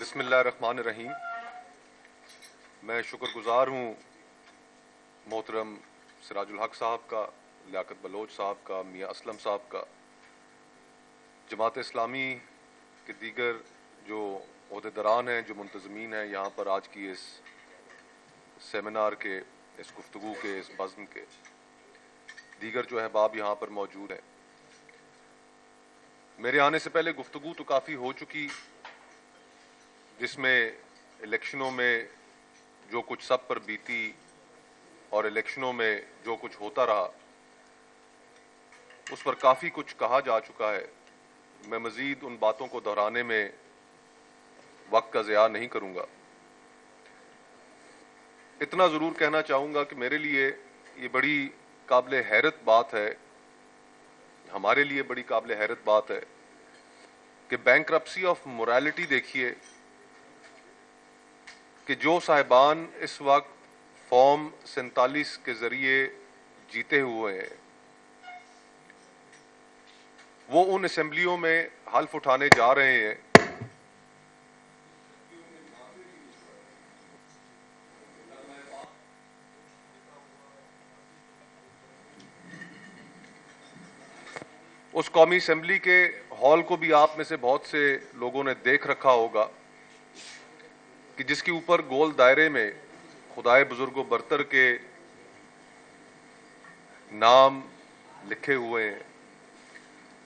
بسم اللہ الرحمن الرحیم. میں شکر گزار ہوں محترم سراج الحق صاحب کا، لیاقت بلوچ صاحب کا، میاں اسلم صاحب کا، جماعت اسلامی کے دیگر جو عہدیداران ہیں، جو منتظمین ہیں یہاں پر آج کی اس سیمینار کے، اس گفتگو کے، اس بزم کے، دیگر جو احباب یہاں پر موجود ہیں. میرے آنے سے پہلے گفتگو تو کافی ہو چکی، جس میں الیکشنوں میں جو کچھ سب پر بیتی اور الیکشنوں میں جو کچھ ہوتا رہا اس پر کافی کچھ کہا جا چکا ہے. میں مزید ان باتوں کو دہرانے میں وقت کا ضیاع نہیں کروں گا. اتنا ضرور کہنا چاہوں گا کہ میرے لیے یہ بڑی قابل حیرت بات ہے، ہمارے لیے بڑی قابل حیرت بات ہے کہ بینکرپسی آف موریلٹی دیکھیے کہ جو صاحبان اس وقت فارم 47 کے ذریعے جیتے ہوئے ہیں وہ ان اسمبلیوں میں حلف اٹھانے جا رہے ہیں اس قومی اسمبلی کے ہال کو بھی آپ میں سے بہت سے لوگوں نے دیکھ رکھا ہوگا کہ جس کے اوپر گول دائرے میں خدائے بزرگ و برتر کے نام لکھے ہوئے ہیں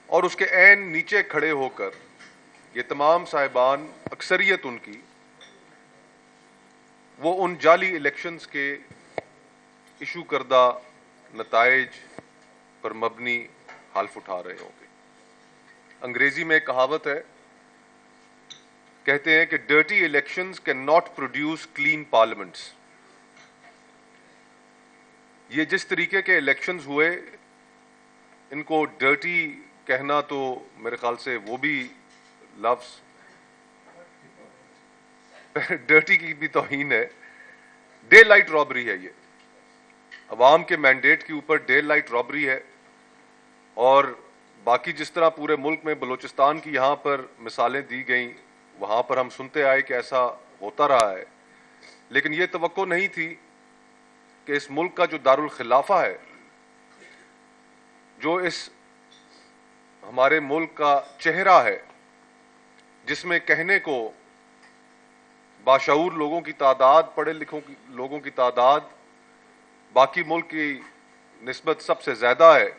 اور اس کے عین نیچے کھڑے ہو کر یہ تمام صاحبان، اکثریت ان کی، وہ ان جعلی الیکشنز کے ایشو کردہ نتائج پر مبنی حلف اٹھا رہے ہوں گے. انگریزی میں ایک کہاوت ہے، کہتے ہیں کہ dirty elections can not produce clean parliaments. یہ جس طریقے کے الیکشنز ہوئے ان کو ڈرٹی کہنا تو میرے خیال سے وہ بھی لفظ ڈرٹی کی بھی توہین ہے. ڈے لائٹ رابری ہے، یہ عوام کے مینڈیٹ کے اوپر ڈے لائٹ رابری ہے. اور باقی جس طرح پورے ملک میں بلوچستان کی یہاں پر مثالیں دی گئیں، وہاں پر ہم سنتے آئے کہ ایسا ہوتا رہا ہے، لیکن یہ توقع نہیں تھی کہ اس ملک کا جو دارالخلافہ ہے، جو اس ہمارے ملک کا چہرہ ہے، جس میں کہنے کو باشعور لوگوں کی تعداد، پڑھے لکھوں کی لوگوں کی تعداد باقی ملک کی نسبت سب سے زیادہ ہے،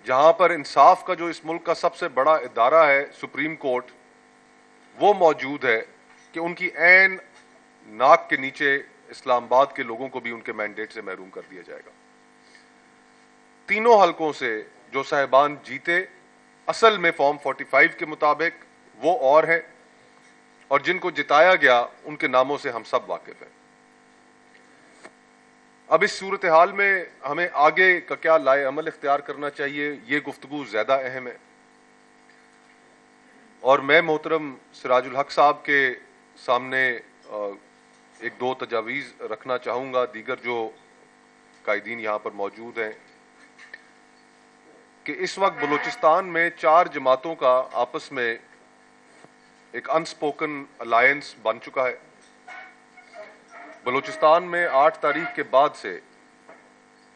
جہاں پر انصاف کا جو اس ملک کا سب سے بڑا ادارہ ہے سپریم کورٹ، وہ موجود ہے کہ ان کی عین ناک کے نیچے اسلام آباد کے لوگوں کو بھی ان کے مینڈیٹ سے محروم کر دیا جائے گا. تینوں حلقوں سے جو صاحبان جیتے اصل میں فارم 45 کے مطابق وہ اور ہیں، اور جن کو جتایا گیا ان کے ناموں سے ہم سب واقف ہیں. اب اس صورتحال میں ہمیں آگے کا کیا لائے عمل اختیار کرنا چاہیے، یہ گفتگو زیادہ اہم ہے. اور میں محترم سراج الحق صاحب کے سامنے ایک دو تجاویز رکھنا چاہوں گا، دیگر جو قائدین یہاں پر موجود ہیں، کہ اس وقت بلوچستان میں 4 جماعتوں کا آپس میں ایک انسپوکن الائنس بن چکا ہے. بلوچستان میں 8 تاریخ کے بعد سے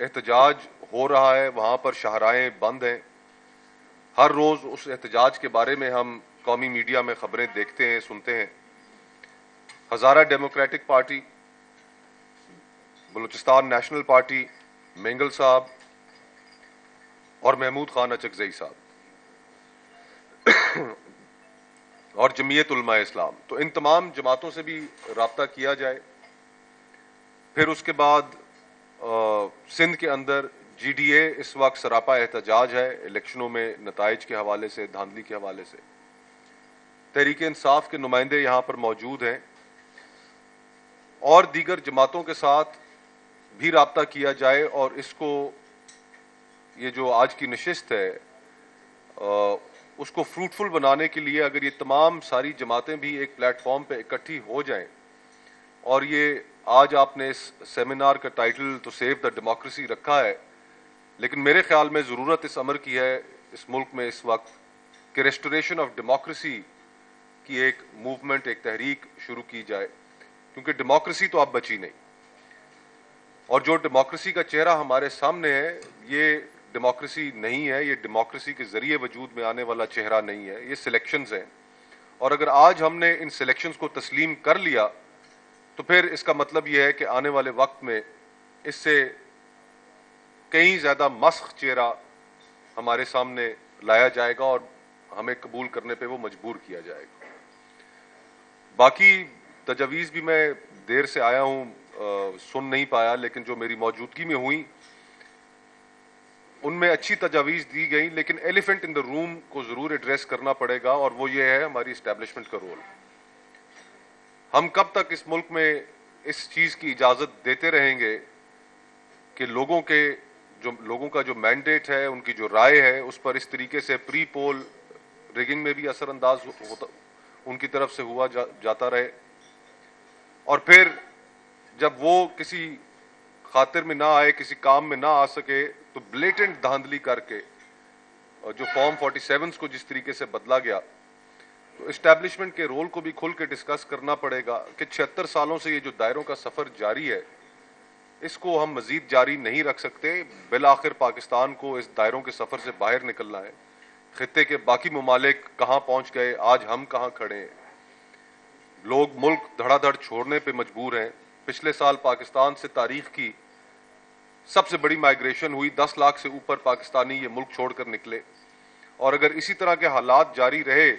احتجاج ہو رہا ہے، وہاں پر شاہراہیں بند ہیں. ہر روز اس احتجاج کے بارے میں ہم قومی میڈیا میں خبریں دیکھتے ہیں، سنتے ہیں. Hazara democratic party, Balochistan national party, Mengal صاحب اور محمود خان اچکزئی صاحب اور جمعیت علماء اسلام، تو ان تمام جماعتوں سے بھی رابطہ کیا جائے. پھر اس کے بعد سندھ کے اندر جی ڈی اے اس وقت سراپا احتجاج ہے الیکشنوں میں نتائج کے حوالے سے، دھاندلی کے حوالے سے. تحریک انصاف کے نمائندے یہاں پر موجود ہیں، اور دیگر جماعتوں کے ساتھ بھی رابطہ کیا جائے. اور اس کو، یہ جو آج کی نشست ہے، اس کو فروٹفل بنانے کے لیے اگر یہ تمام ساری جماعتیں بھی ایک پلیٹ فارم پہ اکٹھی ہو جائیں، اور یہ آج آپ نے اس سیمینار کا ٹائٹل تو سیو دا ڈیموکریسی رکھا ہے، لیکن میرے خیال میں ضرورت اس امر کی ہے اس ملک میں اس وقت کہ ریسٹوریشن آف ڈیموکریسی کی ایک موومنٹ، ایک تحریک شروع کی جائے، کیونکہ ڈیموکریسی تو اب بچی نہیں، اور جو ڈیموکریسی کا چہرہ ہمارے سامنے ہے یہ ڈیموکریسی نہیں ہے، یہ ڈیموکریسی کے ذریعے وجود میں آنے والا چہرہ نہیں ہے، یہ سلیکشنز ہیں، اور اگر آج ہم نے ان سلیکشنز کو تسلیم کر لیا تو پھر اس کا مطلب یہ ہے کہ آنے والے وقت میں اس سے کہیں زیادہ مسخ چہرہ ہمارے سامنے لایا جائے گا اور ہمیں قبول کرنے پہ وہ مجبور کیا جائے گا۔ باقی تجاویز بھی میں دیر سے آیا ہوں، سن نہیں پایا، لیکن جو میری موجودگی میں ہوئی ان میں اچھی تجاویز دی گئی، لیکن ایلیفنٹ ان دا روم کو ضرور ایڈریس کرنا پڑے گا، اور وہ یہ ہے ہماری اسٹیبلشمنٹ کا رول۔ ہم کب تک اس ملک میں اس چیز کی اجازت دیتے رہیں گے کہ لوگوں کا جو مینڈیٹ ہے، ان کی جو رائے ہے، اس پر اس طریقے سے پری پول ریگنگ میں بھی اثر انداز ہوتا ان کی طرف سے ہوا جاتا رہے، اور پھر جب وہ کسی خاطر میں نہ آئے، کسی کام میں نہ آ سکے، تو بلیٹنٹ دھاندلی کر کے جو فارم 47 کو جس طریقے سے بدلا گیا، تو اسٹیبلشمنٹ کے رول کو بھی کھل کے ڈسکس کرنا پڑے گا کہ 76 سالوں سے یہ جو دائروں کا سفر جاری ہے اس کو ہم مزید جاری نہیں رکھ سکتے، بالآخر پاکستان کو اس دائروں کے سفر سے باہر نکلنا ہے۔ خطے کے باقی ممالک کہاں پہنچ گئے، آج ہم کہاں کھڑے ہیں، لوگ ملک دھڑا دھڑ چھوڑنے پہ مجبور ہیں۔ پچھلے سال پاکستان سے تاریخ کی سب سے بڑی مائیگریشن ہوئی، 10 لاکھ سے اوپر پاکستانی یہ ملک چھوڑ کر نکلے، اور اگر اسی طرح کے حالات جاری رہے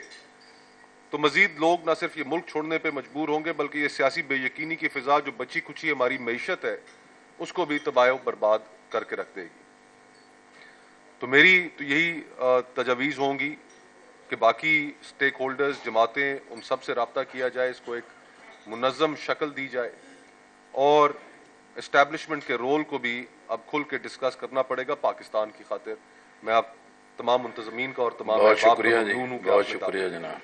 تو مزید لوگ نہ صرف یہ ملک چھوڑنے پہ مجبور ہوں گے، بلکہ یہ سیاسی بے یقینی کی فضا جو بچی کچی ہماری معیشت ہے اس کو بھی تباہ و برباد کر کے رکھ دے گی۔ تو میری تو یہی تجاویز ہوں گی کہ باقی سٹیک ہولڈرز، جماعتیں، ان سب سے رابطہ کیا جائے، اس کو ایک منظم شکل دی جائے، اور اسٹیبلشمنٹ کے رول کو بھی اب کھل کے ڈسکس کرنا پڑے گا پاکستان کی خاطر۔ میں آپ تمام منتظمین کا اور تمام بہت احباب کا شکریہ جی، ممنون ہوں کہ بہت آپ نے شکریہ جناب۔